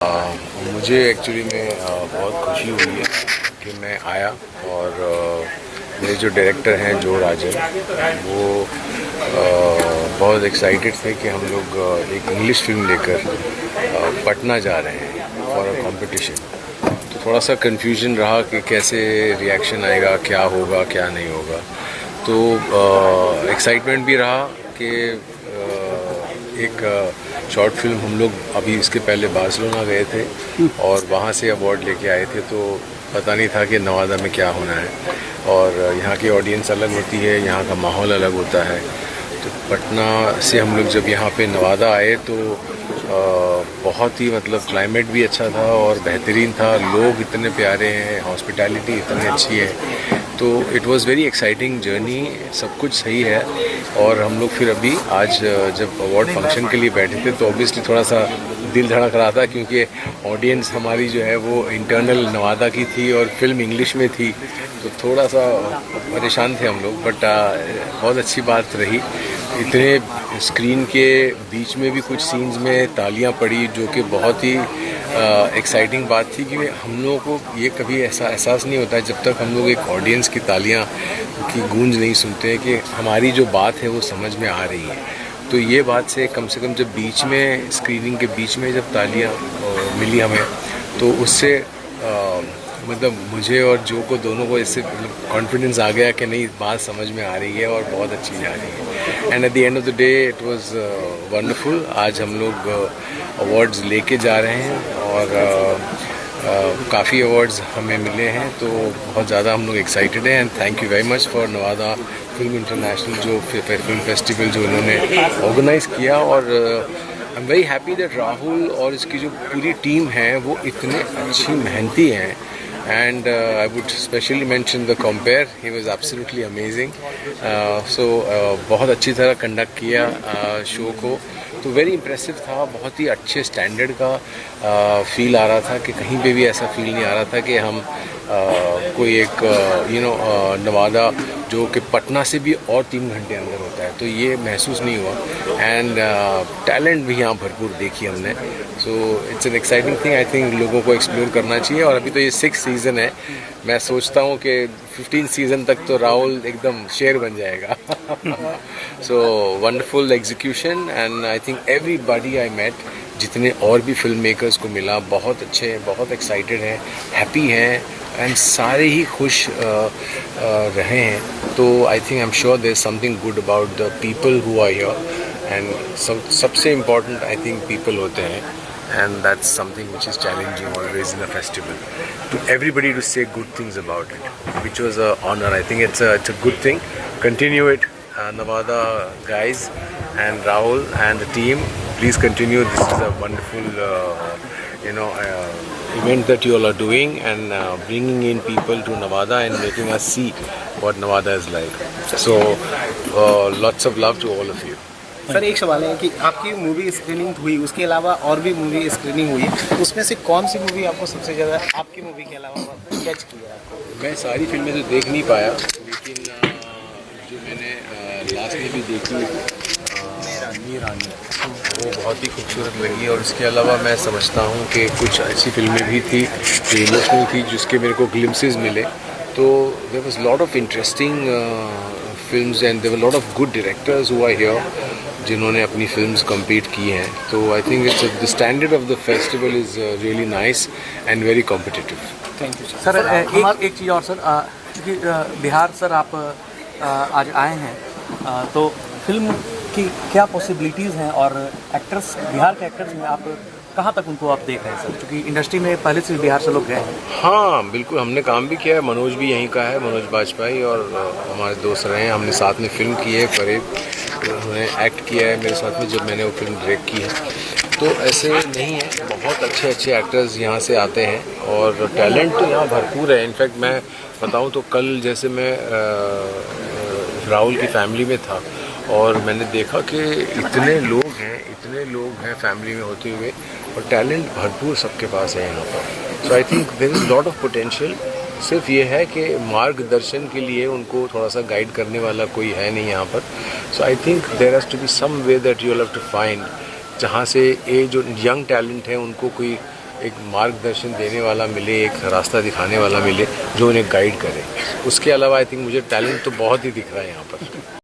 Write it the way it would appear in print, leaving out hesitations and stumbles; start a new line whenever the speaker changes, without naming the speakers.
मुझे एक्चुअली में बहुत खुशी हुई है कि मैं आया और मेरे जो डायरेक्टर हैं जो राजन वो बहुत एक्साइटेड थे कि हम लोग एक इंग्लिश फिल्म लेकर पटना जा रहे हैं फॉर अ कंपटीशन। तो थोड़ा सा कन्फ्यूजन रहा कि कैसे रिएक्शन आएगा, क्या होगा क्या नहीं होगा। तो एक्साइटमेंट भी रहा कि एक शॉर्ट फिल्म हम लोग अभी इसके पहले बार्सिलोना गए थे और वहाँ से अवार्ड लेके आए थे, तो पता नहीं था कि नवादा में क्या होना है। और यहाँ की ऑडियंस अलग होती है, यहाँ का माहौल अलग होता है। तो पटना से हम लोग जब यहाँ पे नवादा आए तो बहुत ही मतलब क्लाइमेट भी अच्छा था और बेहतरीन था, लोग इतने प्यारे हैं, हॉस्पिटैलिटी इतनी अच्छी है। तो it was very exciting journey, सब कुछ सही है। और हम लोग फिर अभी आज जब अवार्ड फंक्शन के लिए बैठे थे तो ऑब्वियसली थोड़ा सा दिल धड़क रहा था, क्योंकि ऑडियंस हमारी जो है वो इंटरनल नवादा की थी और फिल्म इंग्लिश में थी, तो थोड़ा सा परेशान थे हम लोग। बट बहुत अच्छी बात रही, इतने स्क्रीन के बीच में भी कुछ सीन्स में तालियां पड़ी, जो कि बहुत ही एक्साइटिंग बात थी। कि हम लोगों को ये कभी ऐसा एहसास नहीं होता है जब तक हम लोग एक ऑडियंस की तालियां की गूंज नहीं सुनते हैं कि हमारी जो बात है वो समझ में आ रही है। तो ये बात से कम जब बीच में स्क्रीनिंग के बीच में जब तालियां मिली हमें, तो उससे मतलब मुझे और जो को दोनों को इससे कॉन्फिडेंस आ गया कि नहीं, बात समझ में आ रही है और बहुत अच्छी जा रही है। And at the end of the day it was wonderful. आज हम लोग अवार्ड्स लेके जा रहे हैं और काफ़ी अवार्ड्स हमें मिले हैं, तो बहुत ज़्यादा हम लोग एक्साइटेड हैं। And thank you very much for Nawada film international जो फिल्म फेस्टिवल जो इन्होंने ऑर्गेनाइज़ किया। और I am very happy that Rahul और इसकी जो पूरी टीम है वो इतने अच्छी मेहनती हैं। And I would specially mention the compare. He was absolutely amazing. बहुत अच्छी तरह कंडक्ट किया शो को, तो वेरी इम्प्रेसिव था। बहुत ही अच्छे स्टैंडर्ड का फील आ रहा था कि कहीं पे भी ऐसा फील नहीं आ रहा था कि हम कोई एक नवादा जो कि पटना से भी और 3 घंटे अंदर होता है, तो ये महसूस नहीं हुआ। एंड टैलेंट भी यहाँ भरपूर देखी हमने। So it's an exciting thing. I think लोगों को एक्सप्लोर करना चाहिए। और अभी तो ये 6th सीज़न है, मैं सोचता हूँ कि 15 सीज़न तक तो राहुल एकदम शेर बन जाएगा। So wonderful execution and I think everybody I met, जितने और भी फिल्म मेकर्स को मिला, बहुत अच्छे हैं, बहुत एक्साइटेड हैं, हैप्पी हैं एंड सारे ही खुश रहे हैं। तो I think I am sure there is something good about the people who are here. And सबसे इम्पॉर्टेंट आई थिंक पीपल होते हैं, and that's something which is challenging always in a festival, to everybody to say good things about it, which was a honor. I think it's a good thing. Continue it, Navada guys and Rahul and the team, please continue. This is a wonderful event that you all are doing, and bringing in people to Navada and making us see what Navada is like. So lots of love to all of you.
Sir, एक सवाल है कि आपकी movie screening हुई, उसके अलावा और भी मूवी स्क्रीनिंग हुई, उसमें से कौन सी मूवी आपको सबसे ज़्यादा आपकी मूवी के अलावा कैच किया आपको?
मैं सारी फिल्में तो देख नहीं पाया, लेकिन जो मैंने लास्ट में भी देखी मीरानी, वो बहुत ही खूबसूरत लगी। और इसके अलावा मैं समझता हूँ कि कुछ ऐसी फिल्में भी थी जो इमोशनल थी, जिसके मेरे को ग्लिम्सेस मिले। तो there was lot of interesting films and there were lot of good directors who are here जिन्होंने अपनी फिल्म्स कम्पीट की हैं। तो I think it's the standard of the festival is really nice and very competitive.
Thank you
sir. एक चीज़ और sir, क्योंकि Bihar sir आप आज आए हैं, तो फिल्म की क्या पॉसिबिलिटीज़ हैं और एक्टर्स, बिहार के एक्टर्स में आप कहाँ तक उनको आप देख रहे हैं सर, क्योंकि इंडस्ट्री में पहले से बिहार से लोग गए हैं?
हाँ बिल्कुल, हमने काम भी किया है। मनोज भी यहीं का है, मनोज बाजपेयी, और हमारे दोस्त रहे हैं। हमने साथ में फिल्म की है, फरीद उन्होंने एक्ट किया है मेरे साथ में जब मैंने वो फिल्म डायरेक्ट की है। तो ऐसे नहीं है, बहुत अच्छे अच्छे एक्टर्स यहाँ से आते हैं और टैलेंट तो यहाँ भरपूर है। इनफैक्ट मैं बताऊँ तो कल जैसे मैं राहुल की फैमिली में था और मैंने देखा कि इतने लोग हैं फैमिली में होते हुए, और टैलेंट भरपूर सबके पास है यहाँ पर। So I think there is lot of potential. सिर्फ ये है कि मार्गदर्शन के लिए उनको थोड़ा सा गाइड करने वाला कोई है नहीं यहाँ पर। So I think there has to be some way that you have to find, जहाँ से ये जो यंग टैलेंट है उनको कोई एक मार्गदर्शन देने वाला मिले, एक रास्ता दिखाने वाला मिले जो उन्हें गाइड करे। उसके अलावा आई थिंक मुझे टैलेंट तो बहुत ही दिख रहा है यहाँ पर।